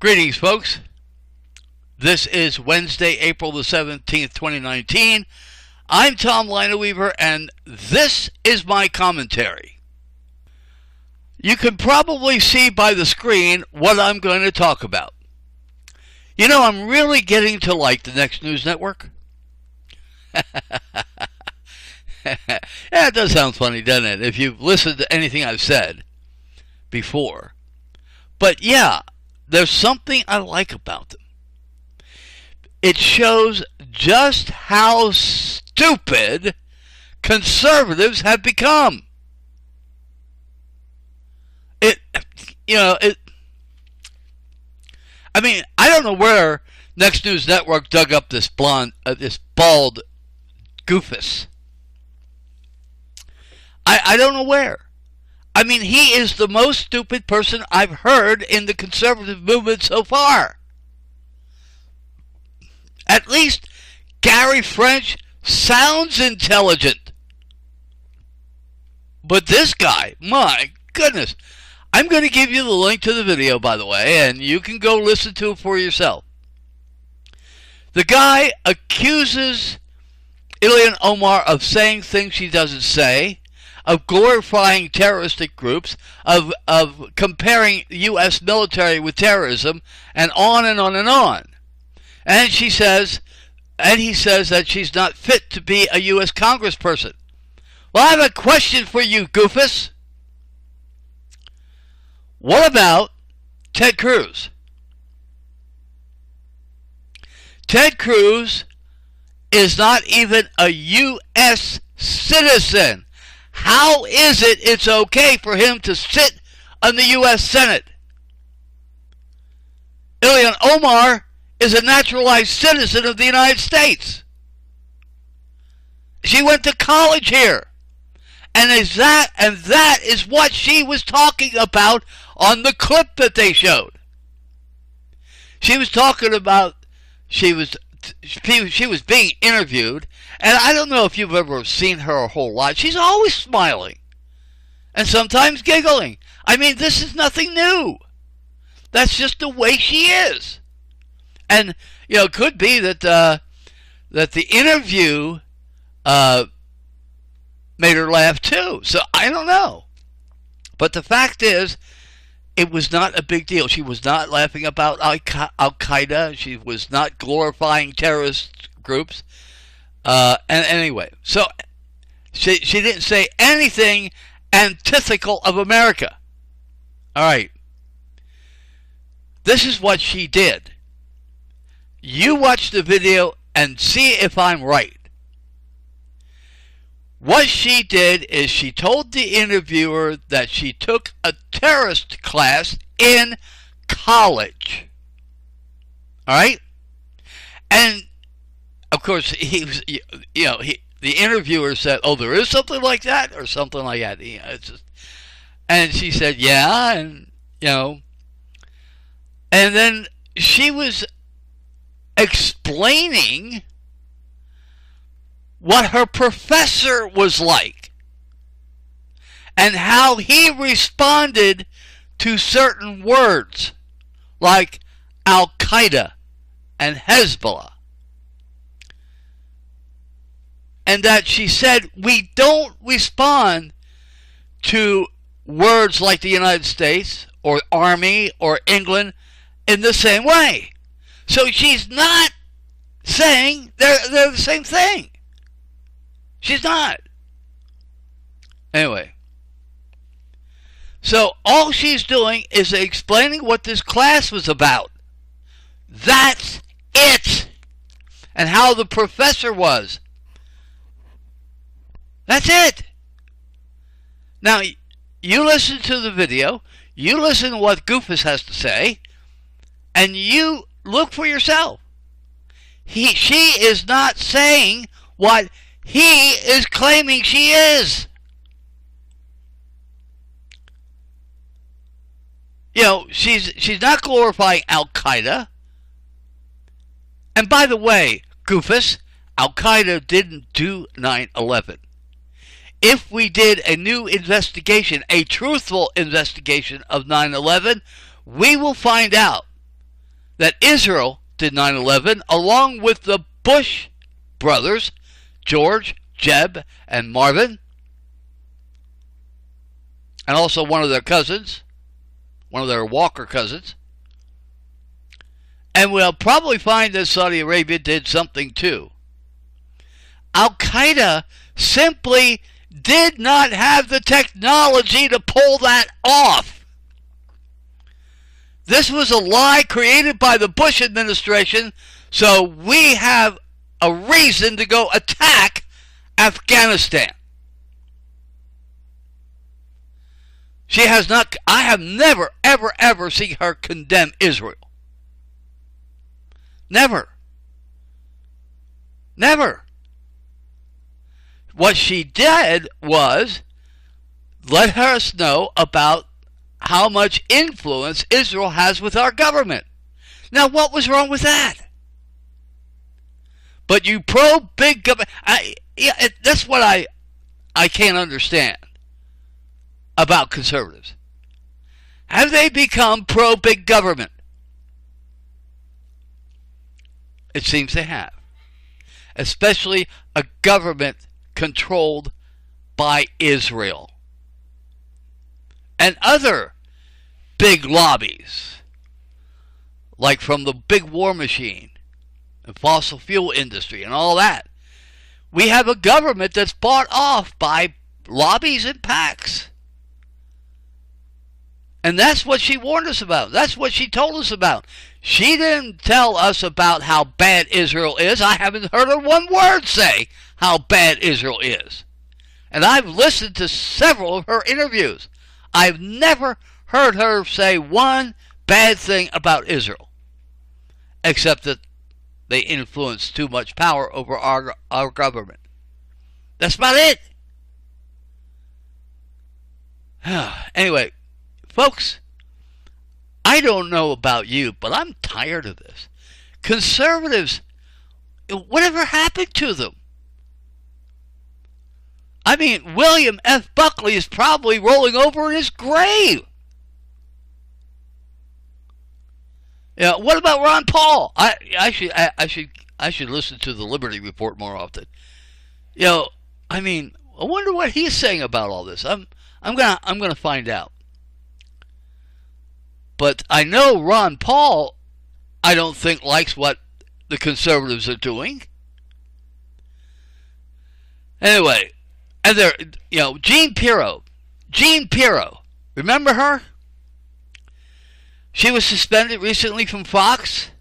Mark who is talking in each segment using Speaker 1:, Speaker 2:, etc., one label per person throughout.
Speaker 1: Greetings, folks. This is Wednesday, April the 17th, 2019. I'm Tom Lineweaver, and this is my commentary. You can probably see by the screen what I'm going to talk about. You know, I'm really getting to like the Next News Network. Yeah, it does sound funny, doesn't it, if you've listened to anything I've said before. But yeah, there's something I like about them. It shows just how stupid conservatives have become. I mean, I don't know where Next News Network dug up this bald goofus. I don't know where. I mean, he is the most stupid person I've heard in the conservative movement so far. At least Gary French sounds intelligent. But this guy, my goodness. I'm going to give you the link to the video, by the way, and you can go listen to it for yourself. The guy accuses Ilhan Omar of saying things she doesn't say, of glorifying terroristic groups, of comparing U.S. military with terrorism, and on and on and on. And he says that she's not fit to be a U.S. congressperson. Well, I have a question for you, goofus. What about Ted Cruz? Ted Cruz is not even a U.S. citizen. How is it it's okay for him to sit on the U.S. Senate? Ilhan Omar is a naturalized citizen of the United States. She went to college here. And that is what she was talking about on the clip that they showed. She was talking about she was being interviewed, and I don't know if you've ever seen her a whole lot. She's always smiling and sometimes giggling. I mean, this is nothing new. That's just the way she is. And you know, it could be that the interview made her laugh too. So I don't know. But the fact is, it was not a big deal. She was not laughing about Al-Qaeda. She was not glorifying terrorist groups. And anyway, so she didn't say anything antithetical of America. All right. This is what she did. You watch the video and see if I'm right. What she did is she told the interviewer that she took a terrorist class in college. All right? And, of course, the interviewer said, oh, there is something like that? Or something like that. You know, it's just, and she said, yeah, and, you know. And then she was explaining what her professor was like and how he responded to certain words like Al-Qaeda and Hezbollah. And that she said we don't respond to words like the United States or Army or England in the same way. So she's not saying they're the same thing. She's not. Anyway. So all she's doing is explaining what this class was about. That's it. And how the professor was. That's it. Now, you listen to the video. You listen to what Goofus has to say. And you look for yourself. She is not saying what he is claiming she is. You know, she's not glorifying Al-Qaeda. And by the way, Goofus, Al-Qaeda didn't do 9/11. If we did a new investigation, a truthful investigation of 9/11, we will find out that Israel did 9/11 along with the Bush brothers, George, Jeb, and Marvin, and also one of their cousins, one of their Walker cousins. And we'll probably find that Saudi Arabia did something too. Al-Qaeda simply did not have the technology to pull that off. This was a lie created by the Bush administration, so we have a reason to go attack Afghanistan. She has not, I have never, ever, ever seen her condemn Israel. Never. Never. What she did was let us know about how much influence Israel has with our government. Now, what was wrong with that? But you pro-big government, that's what I can't understand about conservatives. Have they become pro-big government? It seems they have. Especially a government controlled by Israel and other big lobbies, like from the big war machine, the fossil fuel industry, and all that. We have a government that's bought off by lobbies and PACs. And that's what she warned us about. That's what she told us about. She didn't tell us about how bad Israel is. I haven't heard her one word say how bad Israel is. And I've listened to several of her interviews. I've never heard her say one bad thing about Israel, except that they influence too much power over our government. That's about it. Anyway, folks, I don't know about you, but I'm tired of this. Conservatives, whatever happened to them? I mean, William F. Buckley is probably rolling over in his grave. Yeah, what about Ron Paul? I should listen to the Liberty Report more often. You know, I mean, I wonder what he's saying about all this. I'm gonna find out. But I know Ron Paul, I don't think likes what the conservatives are doing. Anyway, and there, you know, Jean Pirro, remember her? She was suspended recently from Fox,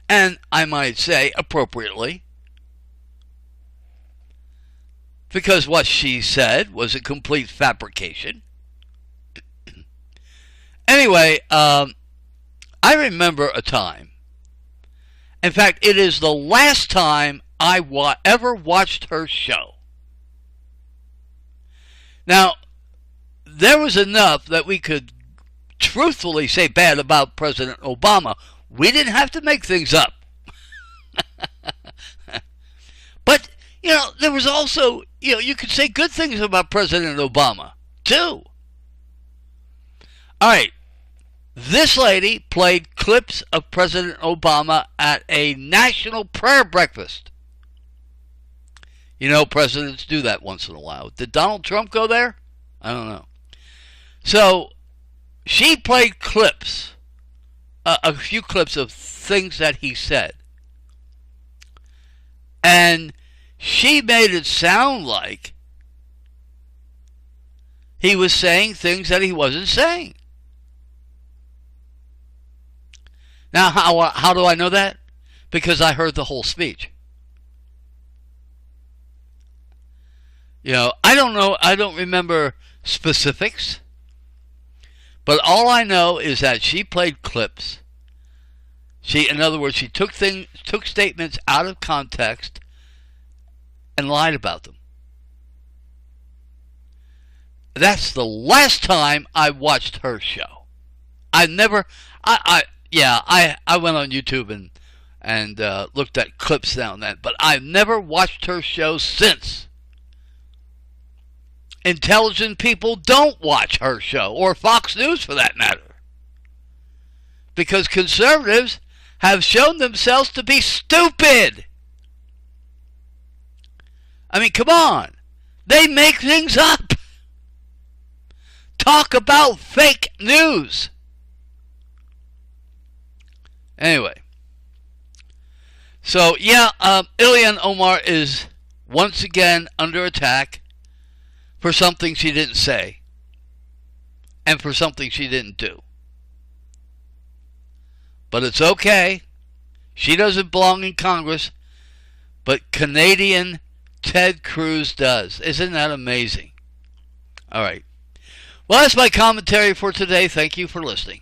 Speaker 1: and I might say appropriately, because what she said was a complete fabrication. Anyway, I remember a time. In fact, it is the last time I ever watched her show. Now, there was enough that we could truthfully say bad about President Obama. We didn't have to make things up. But, you know, there was also, you know, you could say good things about President Obama, too. All right. This lady played clips of President Obama at a national prayer breakfast. You know, presidents do that once in a while. Did Donald Trump go there? I don't know. So, she played clips, a few clips of things that he said. And she made it sound like he was saying things that he wasn't saying. Now, how do I know that? Because I heard the whole speech. You know, I don't know, I don't remember specifics. But all I know is that she played clips. In other words, she took statements out of context and lied about them. That's the last time I watched her show. I went on YouTube and looked at clips now and then, but I've never watched her show since. Intelligent people don't watch her show, or Fox News for that matter, because conservatives have shown themselves to be stupid. I mean, come on. They make things up. Talk about fake news. Anyway. So, yeah, Ilhan Omar is once again under attack for something she didn't say and for something she didn't do. But it's okay. She doesn't belong in Congress, but Canadian Ted Cruz does. Isn't that amazing? All right. Well, that's my commentary for today. Thank you for listening.